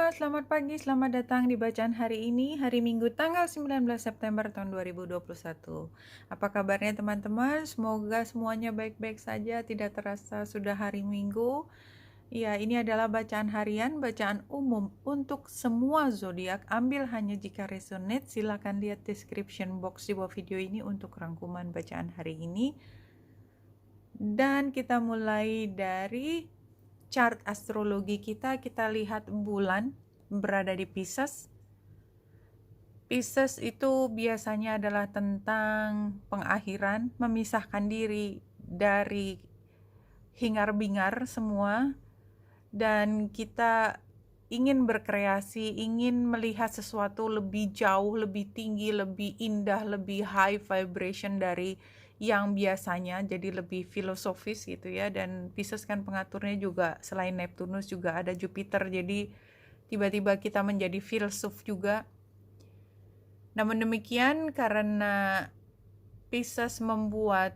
semua, selamat pagi, selamat datang di bacaan hari ini, hari Minggu tanggal 19 September tahun 2021. Apa kabarnya teman-teman? Semoga semuanya baik-baik saja, tidak terasa sudah hari Minggu. Ya, ini adalah bacaan harian, bacaan umum untuk semua zodiak. Ambil hanya jika resonate, silakan lihat description box di bawah video ini untuk rangkuman bacaan hari ini. Dan kita mulai dari chart astrologi kita lihat bulan berada di Pisces. Pisces itu biasanya adalah tentang pengakhiran, memisahkan diri dari hingar-bingar semua, dan kita ingin berkreasi, ingin melihat sesuatu lebih jauh, lebih tinggi, lebih indah, lebih high vibration dari yang biasanya, jadi lebih filosofis gitu ya. Dan Pisces kan pengaturnya juga selain Neptunus juga ada Jupiter, jadi tiba-tiba kita menjadi filsuf juga. Namun demikian, karena Pisces membuat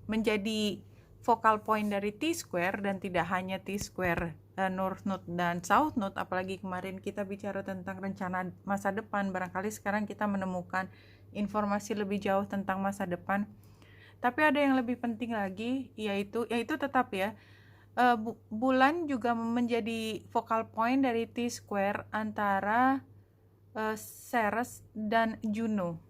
menjadi focal point dari T-square, dan tidak hanya T-square North Node dan South Node, apalagi kemarin kita bicara tentang rencana masa depan, barangkali sekarang kita menemukan informasi lebih jauh tentang masa depan. Tapi ada yang lebih penting lagi, yaitu tetap ya, bulan juga menjadi focal point dari T-square antara Ceres dan Juno.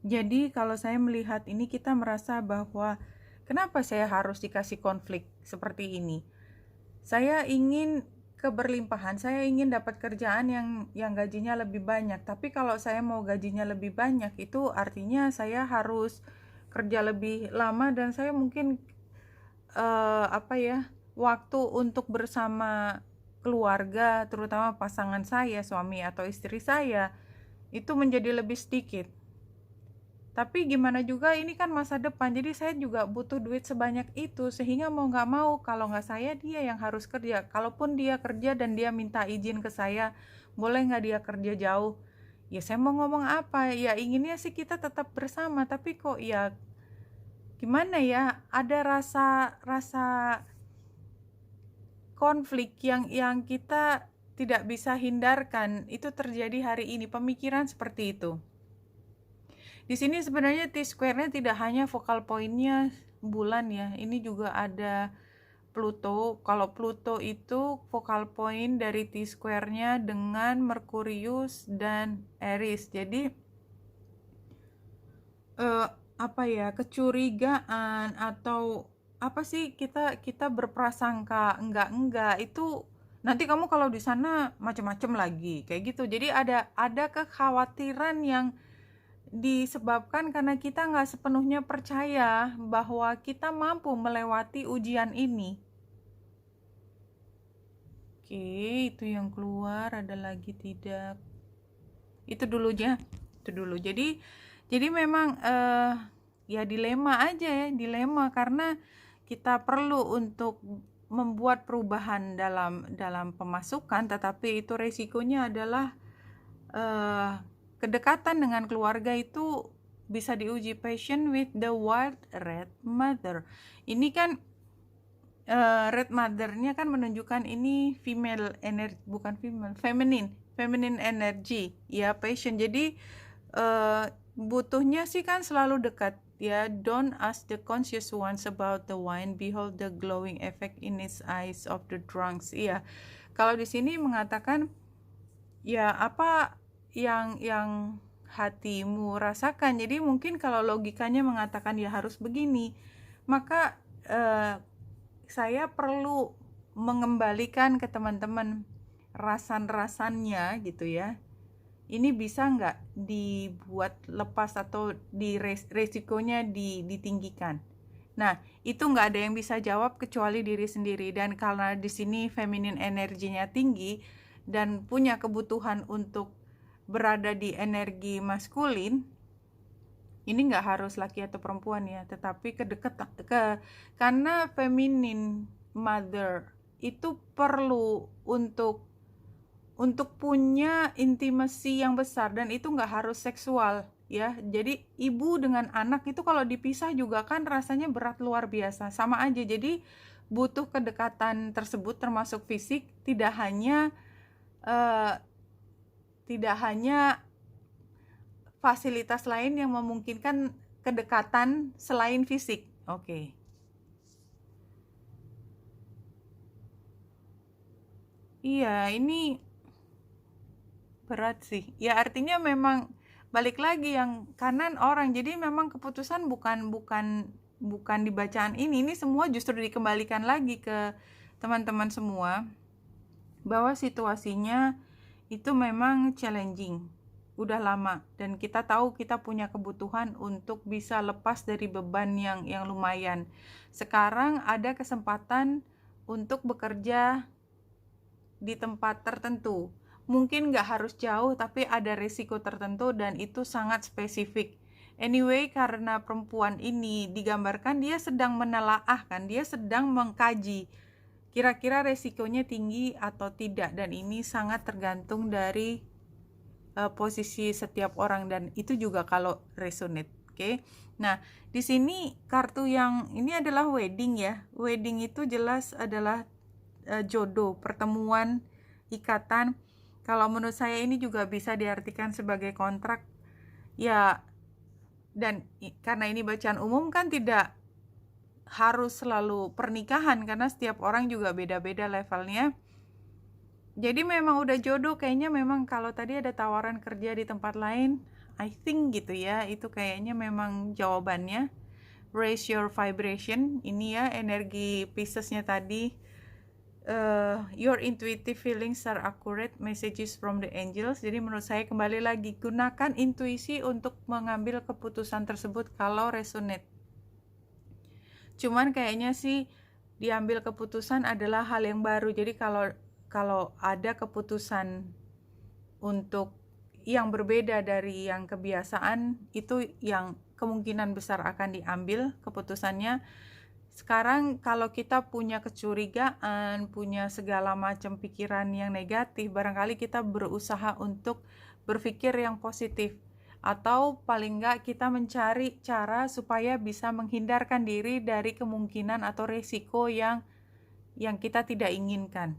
Jadi kalau saya melihat ini, kita merasa bahwa kenapa saya harus dikasih konflik seperti ini? Saya ingin keberlimpahan, saya ingin dapat kerjaan yang gajinya lebih banyak. Tapi kalau saya mau gajinya lebih banyak, itu artinya saya harus kerja lebih lama, dan saya mungkin waktu untuk bersama keluarga, terutama pasangan saya, suami atau istri saya, itu menjadi lebih sedikit. Tapi gimana juga, ini kan masa depan, jadi saya juga butuh duit sebanyak itu, sehingga mau nggak mau, kalau nggak saya, dia yang harus kerja. Kalaupun dia kerja dan dia minta izin ke saya, boleh nggak dia kerja jauh? Ya saya mau ngomong apa, ya inginnya sih kita tetap bersama, tapi kok ya gimana ya, ada rasa konflik yang kita tidak bisa hindarkan. Itu terjadi hari ini, pemikiran seperti itu. Di sini sebenarnya T-square-nya tidak hanya focal point-nya bulan ya, ini juga ada Pluto. Kalau Pluto itu focal point dari T-square-nya dengan Merkurius dan Aries. Jadi kecurigaan atau apa sih, kita berprasangka enggak itu nanti kamu kalau di sana macam-macam lagi kayak gitu. Jadi ada kekhawatiran yang disebabkan karena kita nggak sepenuhnya percaya bahwa kita mampu melewati ujian ini. Oke, itu yang keluar, ada lagi tidak? Itu dulu. Jadi memang ya dilema aja ya, dilema karena kita perlu untuk membuat perubahan dalam pemasukan, tetapi itu resikonya adalah kedekatan dengan keluarga itu bisa diuji. Passion with the wild red mother. Ini kan red mother-nya kan menunjukkan ini female energy, bukan female, feminine energy ya, passion. Jadi butuhnya sih kan selalu dekat ya. Don't ask the conscious ones about the wine, behold the glowing effect in its eyes of the drunks. Iya, kalau di sini mengatakan ya apa yang hatimu rasakan. Jadi mungkin kalau logikanya mengatakan ya harus begini, maka saya perlu mengembalikan ke teman-teman rasan-rasannya gitu ya. Ini bisa nggak dibuat lepas atau resikonya ditinggikan. Nah, itu nggak ada yang bisa jawab kecuali diri sendiri. Dan karena di sini feminine energinya tinggi dan punya kebutuhan untuk berada di energi maskulin, ini nggak harus laki atau perempuan ya, tetapi karena feminine mother itu perlu untuk punya intimasi yang besar, dan itu nggak harus seksual ya. Jadi ibu dengan anak itu kalau dipisah juga kan rasanya berat luar biasa, sama aja. Jadi butuh kedekatan tersebut termasuk fisik, tidak hanya fasilitas lain yang memungkinkan kedekatan selain fisik. Oke. Iya, ini berat sih. Ya artinya memang balik lagi yang kanan orang. Jadi memang keputusan bukan di bacaan ini semua justru dikembalikan lagi ke teman-teman semua bahwa situasinya itu memang challenging udah lama, dan kita tahu kita punya kebutuhan untuk bisa lepas dari beban yang lumayan. Sekarang ada kesempatan untuk bekerja di tempat tertentu, mungkin nggak harus jauh tapi ada risiko tertentu dan itu sangat spesifik. Anyway, karena perempuan ini digambarkan dia sedang menelaah kan, dia sedang mengkaji kira-kira resikonya tinggi atau tidak, dan ini sangat tergantung dari posisi setiap orang, dan itu juga kalau resonate. Oke. Nah, di sini kartu yang ini adalah wedding ya. Wedding itu jelas adalah jodoh, pertemuan, ikatan. Kalau menurut saya ini juga bisa diartikan sebagai kontrak. Ya, dan karena ini bacaan umum kan tidak harus selalu pernikahan karena setiap orang juga beda-beda levelnya. Jadi memang udah jodoh kayaknya. Memang kalau tadi ada tawaran kerja di tempat lain, I think gitu ya, itu kayaknya memang jawabannya. Raise your vibration, ini ya energi Piscesnya tadi. Your intuitive feelings are accurate messages from the angels. Jadi menurut saya kembali lagi, gunakan intuisi untuk mengambil keputusan tersebut kalau resonate. Cuman kayaknya sih diambil keputusan adalah hal yang baru. Jadi kalau ada keputusan untuk yang berbeda dari yang kebiasaan, itu yang kemungkinan besar akan diambil keputusannya. Sekarang kalau kita punya kecurigaan, punya segala macam pikiran yang negatif, barangkali kita berusaha untuk berpikir yang positif, atau paling enggak kita mencari cara supaya bisa menghindarkan diri dari kemungkinan atau resiko yang kita tidak inginkan.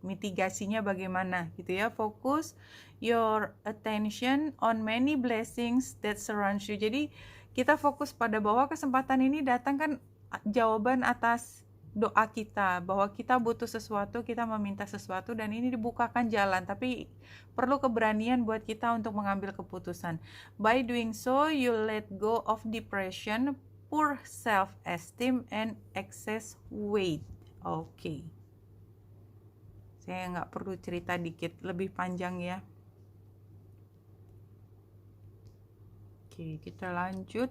Mitigasinya bagaimana gitu ya. Fokus your attention on many blessings that surrounds you. Jadi kita fokus pada bahwa kesempatan ini datang kan jawaban atas doa kita, bahwa kita butuh sesuatu, kita meminta sesuatu, dan ini dibukakan jalan, tapi perlu keberanian buat kita untuk mengambil keputusan. By doing so, you let go of depression, poor self-esteem, and excess weight. Oke. Saya nggak perlu cerita dikit, lebih panjang ya. Oke, kita lanjut.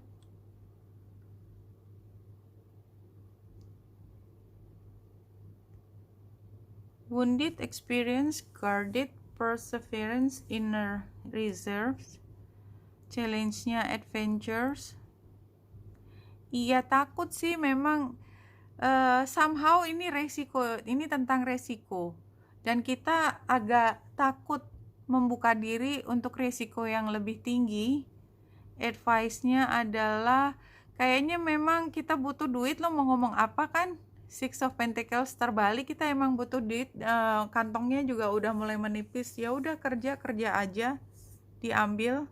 Wounded experience, guarded perseverance, inner reserves. Challenge-nya adventures. Iya, takut sih memang. Somehow ini resiko, ini tentang resiko. Dan kita agak takut membuka diri untuk resiko yang lebih tinggi. Advice-nya adalah kayaknya memang kita butuh duit. Lo mau ngomong apa kan? Six of Pentacles terbalik, kita emang butuh duit. Kantongnya juga udah mulai menipis. Ya udah, kerja aja, diambil.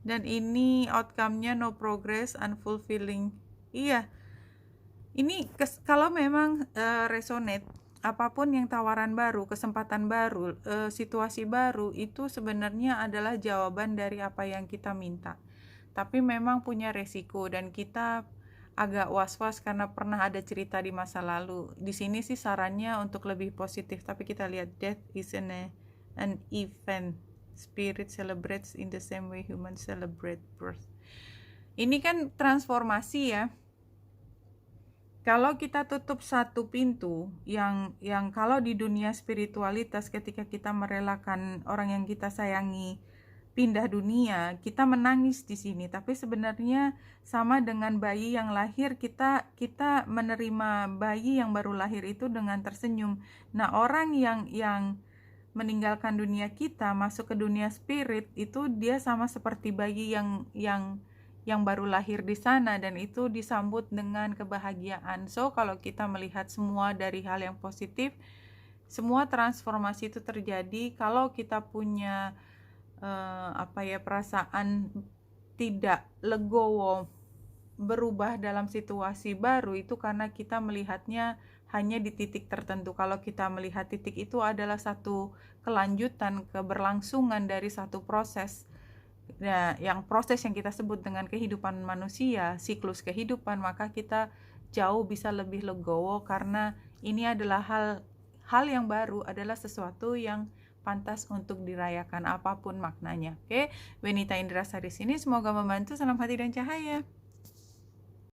Dan ini outcome-nya no progress, unfulfilling. Iya. Ini kalau memang resonate, apapun yang tawaran baru, kesempatan baru, situasi baru, itu sebenarnya adalah jawaban dari apa yang kita minta. Tapi memang punya resiko, dan kita agak was-was karena pernah ada cerita di masa lalu. Di sini sih sarannya untuk lebih positif, tapi kita lihat death is an event. Spirit celebrates in the same way humans celebrate birth. Ini kan transformasi ya. Kalau kita tutup satu pintu yang kalau di dunia spiritualitas, ketika kita merelakan orang yang kita sayangi pindah dunia, kita menangis di sini. Tapi sebenarnya sama dengan bayi yang lahir, kita menerima bayi yang baru lahir itu dengan tersenyum. Nah, orang yang meninggalkan dunia kita masuk ke dunia spirit itu dia sama seperti bayi yang yang baru lahir di sana, dan itu disambut dengan kebahagiaan. So kalau kita melihat semua dari hal yang positif, semua transformasi itu terjadi kalau kita punya perasaan tidak legowo berubah dalam situasi baru, itu karena kita melihatnya hanya di titik tertentu. Kalau kita melihat titik itu adalah satu kelanjutan, keberlangsungan dari satu proses. Nah, yang proses yang kita sebut dengan kehidupan manusia, siklus kehidupan, maka kita jauh bisa lebih legowo karena ini adalah hal yang baru, adalah sesuatu yang pantas untuk dirayakan apapun maknanya. Oke, Wenita Indrasari sini, semoga membantu. Salam hati dan cahaya.